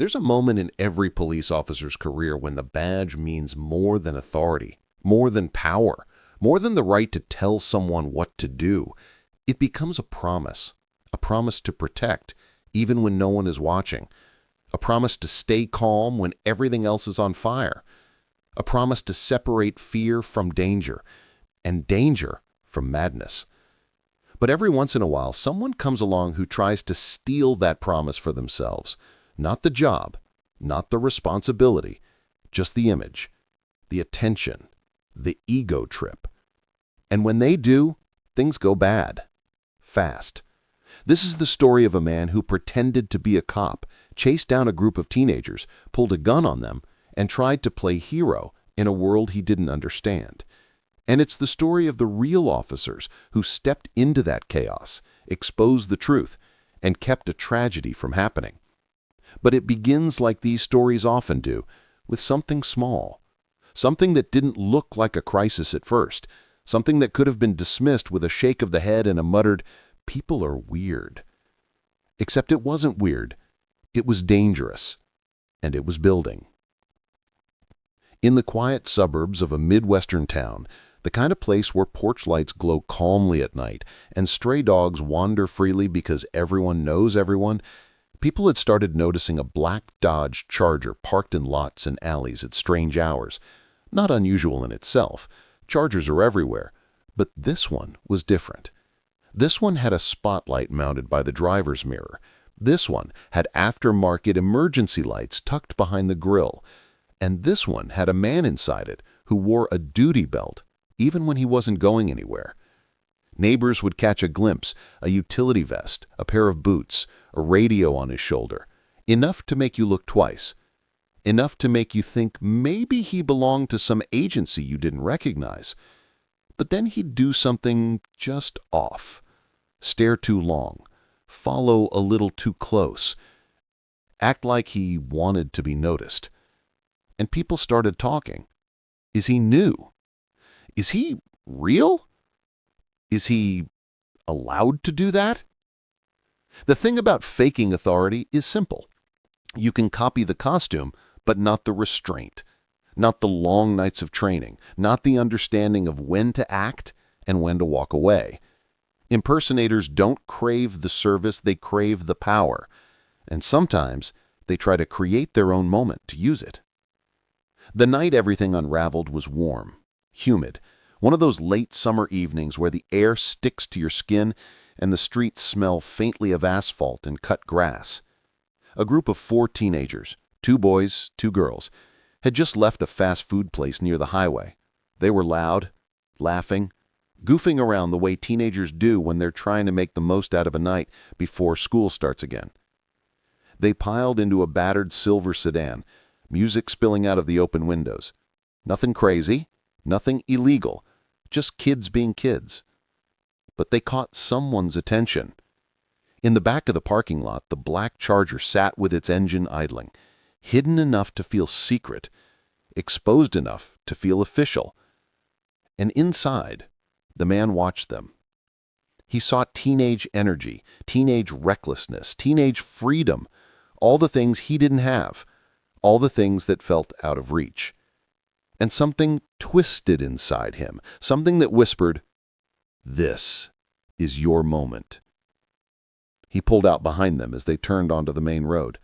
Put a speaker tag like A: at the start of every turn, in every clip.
A: There's a moment in every police officer's career when the badge means more than authority, more than power, more than the right to tell someone what to do. It becomes a promise to protect, even when no one is watching, a promise to stay calm when everything else is on fire, a promise to separate fear from danger, and danger from madness. But every once in a while, someone comes along who tries to steal that promise for themselves. Not the job, not the responsibility, just the image, the attention, the ego trip. And when they do, things go bad. Fast. This is the story of a man who pretended to be a cop, chased down a group of teenagers, pulled a gun on them, and tried to play hero in a world he didn't understand. And it's the story of the real officers who stepped into that chaos, exposed the truth, and kept a tragedy from happening. But it begins like these stories often do, with something small, something that didn't look like a crisis at first, something that could have been dismissed with a shake of the head and a muttered, "People are weird." Except it wasn't weird. It was dangerous, and it was building. In the quiet suburbs of a Midwestern town, the kind of place where porch lights glow calmly at night and stray dogs wander freely because everyone knows everyone, people had started noticing a black Dodge Charger parked in lots and alleys at strange hours. Not unusual in itself. Chargers are everywhere. But this one was different. This one had a spotlight mounted by the driver's mirror. This one had aftermarket emergency lights tucked behind the grille. And this one had a man inside it who wore a duty belt, even when he wasn't going anywhere. Neighbors would catch a glimpse, a utility vest, a pair of boots, a radio on his shoulder. Enough to make you look twice. Enough to make you think maybe he belonged to some agency you didn't recognize. But then he'd do something just off. Stare too long. Follow a little too close. Act like he wanted to be noticed. And people started talking. Is he new? Is he real? Is he allowed to do that? The thing about faking authority is simple. You can copy the costume, but not the restraint, not the long nights of training, not the understanding of when to act and when to walk away. Impersonators don't crave the service, they crave the power. And sometimes they try to create their own moment to use it. The night everything unraveled was warm, humid, one of those late summer evenings where the air sticks to your skin and the streets smell faintly of asphalt and cut grass. A group of 4 teenagers, 2 boys, 2 girls, had just left a fast food place near the highway. They were loud, laughing, goofing around the way teenagers do when they're trying to make the most out of a night before school starts again. They piled into a battered silver sedan, music spilling out of the open windows. Nothing crazy, nothing illegal, just kids being kids. But they caught someone's attention. In the back of the parking lot, the black Charger sat with its engine idling, hidden enough to feel secret, exposed enough to feel official. And inside, the man watched them. He saw teenage energy, teenage recklessness, teenage freedom, all the things he didn't have, all the things that felt out of reach. And something twisted inside him, something that whispered, "This is your moment." He pulled out behind them as they turned onto the main road.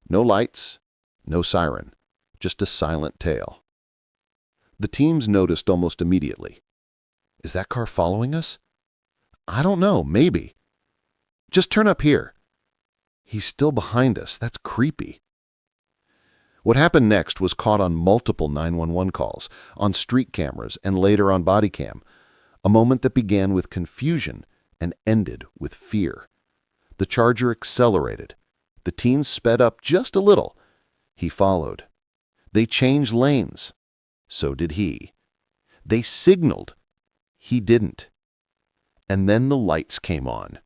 A: No lights, no siren, just a silent tail. The teams noticed almost immediately. Is that car following us? I don't know, maybe. Just turn up here. He's still behind us. That's creepy. What happened next was caught on multiple 911 calls, on street cameras, and later on body cam. A moment that began with confusion and ended with fear. The Charger accelerated. The teens sped up just a little. He followed. They changed lanes. So did he. They signaled. He didn't. And then the lights came on.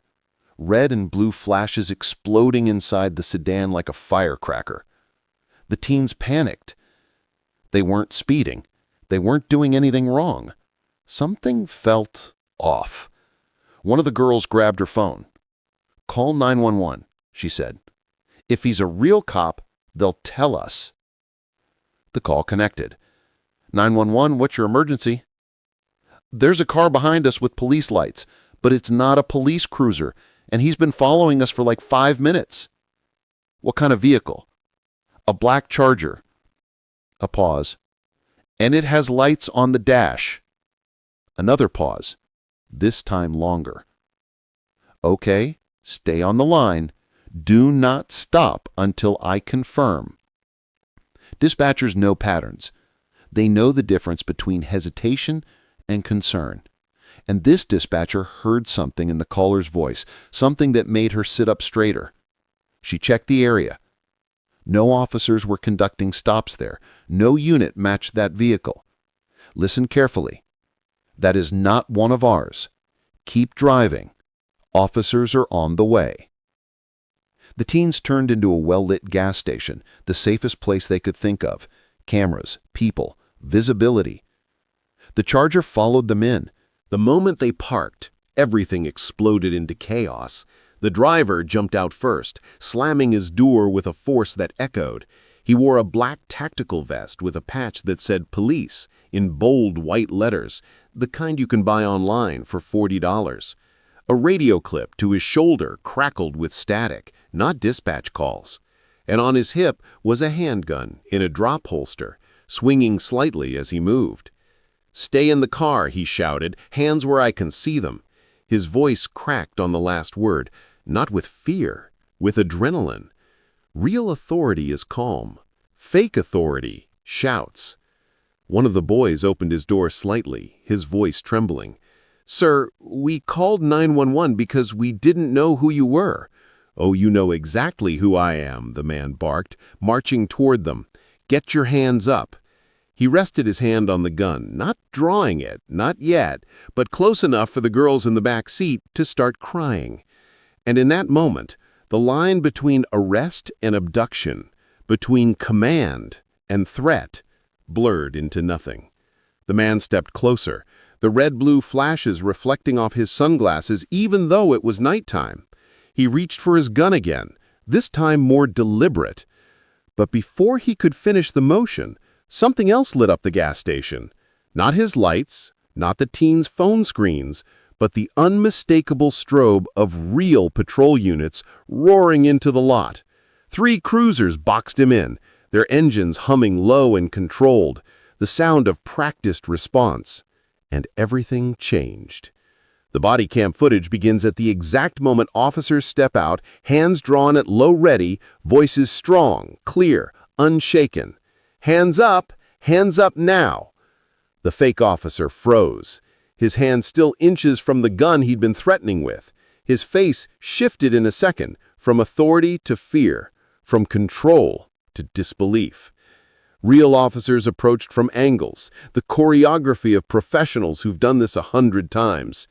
A: Red and blue flashes exploding inside the sedan like a firecracker. The teens panicked. They weren't speeding. They weren't doing anything wrong. Something felt off. One of the girls grabbed her phone. "Call 911, she said. "If he's a real cop, They'll tell us. The call connected. 911, what's your emergency? There's a car behind us with police lights, but it's not a police cruiser, and he's been following us for like 5 minutes. What kind of vehicle? A black Charger. A pause. And it has lights on the dash. Another pause. This time longer. Okay, stay on the line. Do not stop until I confirm. Dispatchers know patterns. They know the difference between hesitation and concern. And this dispatcher heard something in the caller's voice, something that made her sit up straighter. She checked the area. No officers were conducting stops there. No unit matched that vehicle. Listen carefully. That is not one of ours. Keep driving. Officers are on the way. The teens turned into a well-lit gas station, the safest place they could think of. Cameras, people, visibility. The Charger followed them in.
B: The moment they parked, everything exploded into chaos. The driver jumped out first, slamming his door with a force that echoed. He wore a black tactical vest with a patch that said police in bold white letters, the kind you can buy online for $40. A radio clip to his shoulder crackled with static, not dispatch calls. And on his hip was a handgun in a drop holster, swinging slightly as he moved. "Stay in the car," he shouted, "hands where I can see them." His voice cracked on the last word, not with fear, with adrenaline. Real authority is calm. Fake authority shouts. One of the boys opened his door slightly, his voice trembling. "Sir, we called 911 because we didn't know who you were." "Oh, you know exactly who I am," the man barked, marching toward them. "Get your hands up." He rested his hand on the gun, not drawing it, not yet, but close enough for the girls in the back seat to start crying. And in that moment, the line between arrest and abduction, between command and threat, blurred into nothing. The man stepped closer, the red-blue flashes reflecting off his sunglasses even though it was nighttime. He reached for his gun again, this time more deliberate. But before he could finish the motion, something else lit up the gas station. Not his lights, not the teens' phone screens, but the unmistakable strobe of real patrol units roaring into the lot. 3 cruisers boxed him in, their engines humming low and controlled, the sound of practiced response. And everything changed. The body cam footage begins at the exact moment officers step out, hands drawn at low ready, voices strong, clear, unshaken. Hands up now." The fake officer froze, his hand still inches from the gun he'd been threatening with. His face shifted in a second, from authority to fear, from control to disbelief. Real officers approached from angles, the choreography of professionals who've done this 100 times.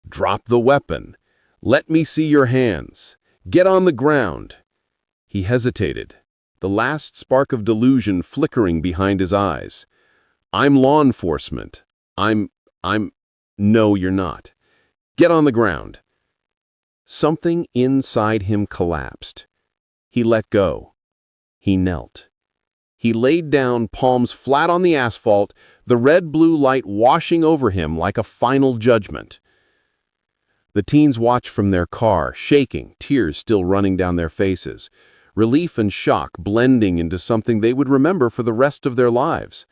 B: "Drop the weapon. Let me see your hands. Get on the ground." He hesitated, the last spark of delusion flickering behind his eyes. "I'm law enforcement. No, you're not. Get on the ground." Something inside him collapsed. He let go. He knelt. He laid down, palms flat on the asphalt, the red-blue light washing over him like a final judgment. The teens watched from their car, shaking, tears still running down their faces. Relief and shock blending into something they would remember for the rest of their lives.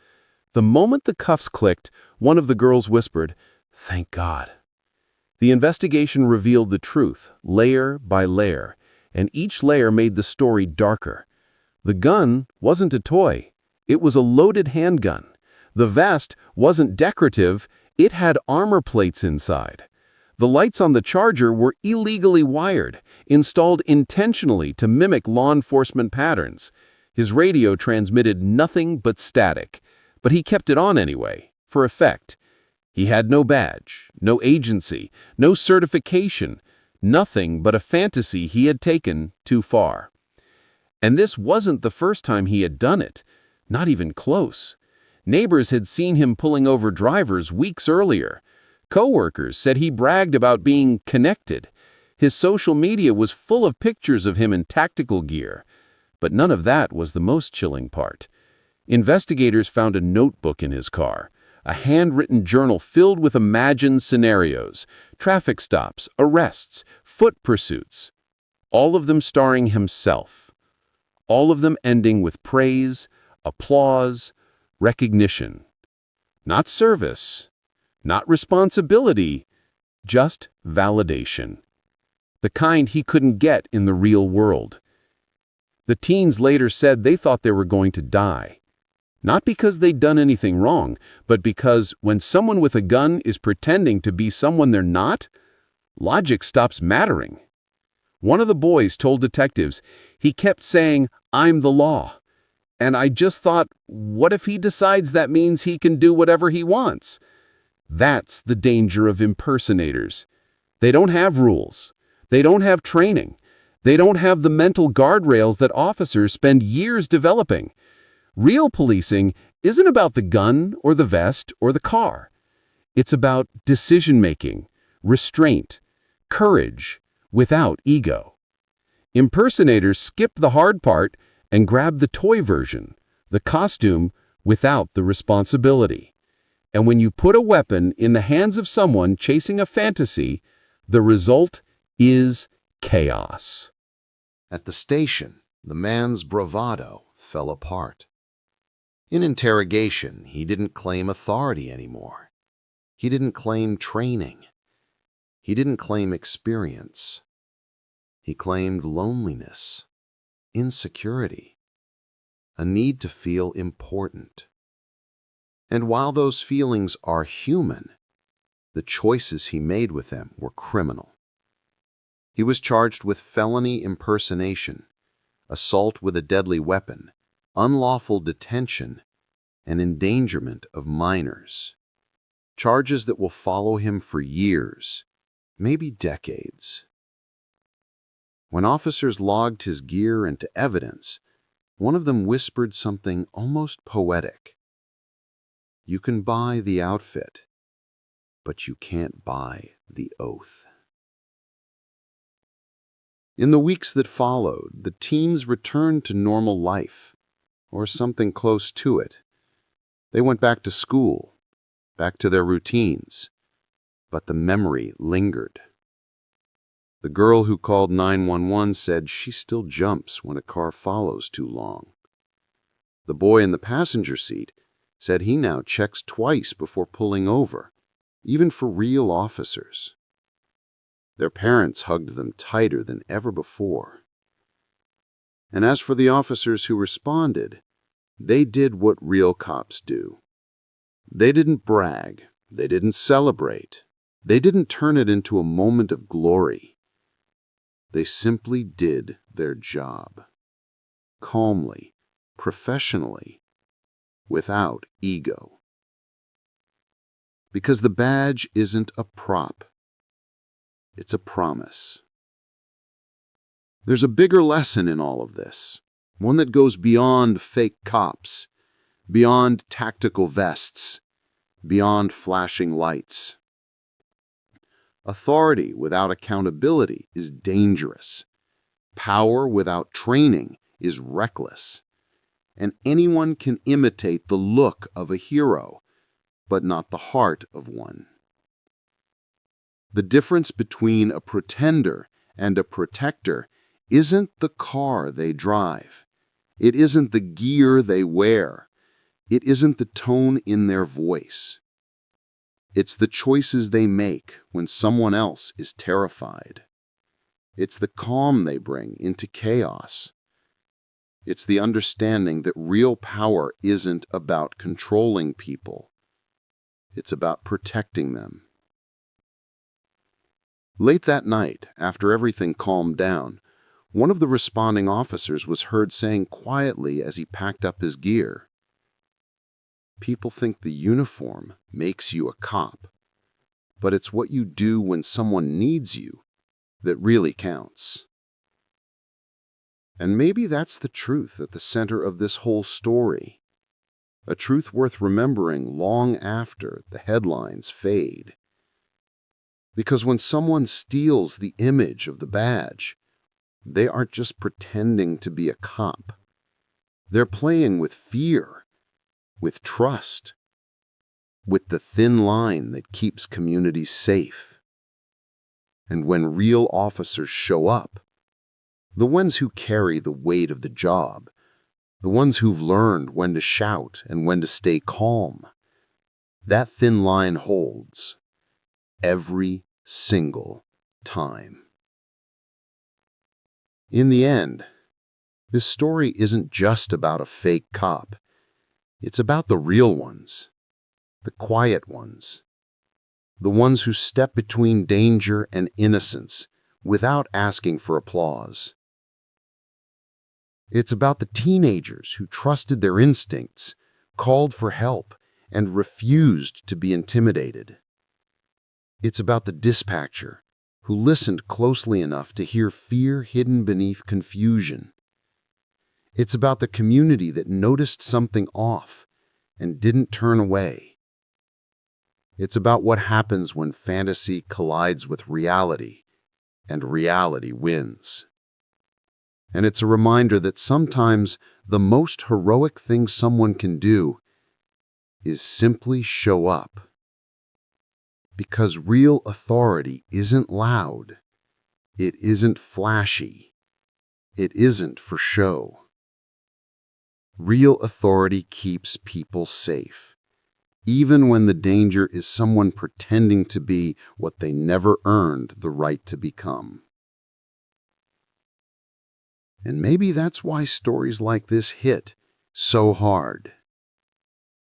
B: The moment the cuffs clicked, one of the girls whispered, "Thank God." The investigation revealed the truth, layer by layer, and each layer made the story darker. The gun wasn't a toy. It was a loaded handgun. The vest wasn't decorative. It had armor plates inside. The lights on the Charger were illegally wired, installed intentionally to mimic law enforcement patterns. His radio transmitted nothing but static, but he kept it on anyway, for effect. He had no badge, no agency, no certification, nothing but a fantasy he had taken too far. And this wasn't the first time he had done it, not even close. Neighbors had seen him pulling over drivers weeks earlier. Coworkers said he bragged about being connected. His social media was full of pictures of him in tactical gear. But none of that was the most chilling part. Investigators found a notebook in his car, a handwritten journal filled with imagined scenarios, traffic stops, arrests, foot pursuits, all of them starring himself, all of them ending with praise, applause, recognition. Not service, not responsibility, just validation. The kind he couldn't get in the real world. The teens later said they thought they were going to die. Not because they'd done anything wrong, but because when someone with a gun is pretending to be someone they're not, logic stops mattering. One of the boys told detectives he kept saying, "I'm the law." And I just thought, what if he decides that means he can do whatever he wants? That's the danger of impersonators. They don't have rules. They don't have training. They don't have the mental guardrails that officers spend years developing. Real policing isn't about the gun or the vest or the car. It's about decision-making, restraint, courage, without ego. Impersonators skip the hard part and grab the toy version, the costume, without the responsibility. And when you put a weapon in the hands of someone chasing a fantasy, the result is chaos.
A: At the station, the man's bravado fell apart. In interrogation, he didn't claim authority anymore. He didn't claim training. He didn't claim experience. He claimed loneliness, insecurity, a need to feel important. And while those feelings are human, the choices he made with them were criminal. He was charged with felony impersonation, assault with a deadly weapon, unlawful detention, and endangerment of minors. Charges that will follow him for years, maybe decades. When officers logged his gear into evidence, one of them whispered something almost poetic. "You can buy the outfit, but you can't buy the oath." In the weeks that followed, the teens returned to normal life, or something close to it. They went back to school, back to their routines, but the memory lingered. The girl who called 911 said she still jumps when a car follows too long. The boy in the passenger seat said he now checks twice before pulling over, even for real officers. Their parents hugged them tighter than ever before. And as for the officers who responded, they did what real cops do. They didn't brag. They didn't celebrate. They didn't turn it into a moment of glory. They simply did their job. Calmly, professionally, without ego. Because the badge isn't a prop. It's a promise. There's a bigger lesson in all of this, one that goes beyond fake cops, beyond tactical vests, beyond flashing lights. Authority without accountability is dangerous. Power without training is reckless. And anyone can imitate the look of a hero, but not the heart of one. The difference between a pretender and a protector isn't the car they drive. It isn't the gear they wear. It isn't the tone in their voice. It's the choices they make when someone else is terrified. It's the calm they bring into chaos. It's the understanding that real power isn't about controlling people. It's about protecting them. Late that night, after everything calmed down, one of the responding officers was heard saying quietly as he packed up his gear, "People think the uniform makes you a cop, but it's what you do when someone needs you that really counts." And maybe that's the truth at the center of this whole story, a truth worth remembering long after the headlines fade. Because when someone steals the image of the badge,
C: they aren't just pretending to be a cop. They're playing with fear, with trust, with the thin line that keeps communities safe. And when real officers show up, the ones who carry the weight of the job, the ones who've learned when to shout and when to stay calm, that thin line holds every single time. In the end, this story isn't just about a fake cop. It's about the real ones, the quiet ones, the ones who step between danger and innocence without asking for applause. It's about the teenagers who trusted their instincts, called for help, and refused to be intimidated. It's about the dispatcher who listened closely enough to hear fear hidden beneath confusion. It's about the community that noticed something off and didn't turn away. It's about what happens when fantasy collides with reality and reality wins. And it's a reminder that sometimes the most heroic thing someone can do is simply show up. Because real authority isn't loud, it isn't flashy, it isn't for show. Real authority keeps people safe, even when the danger is someone pretending to be what they never earned the right to become. And maybe that's why stories like this hit so hard.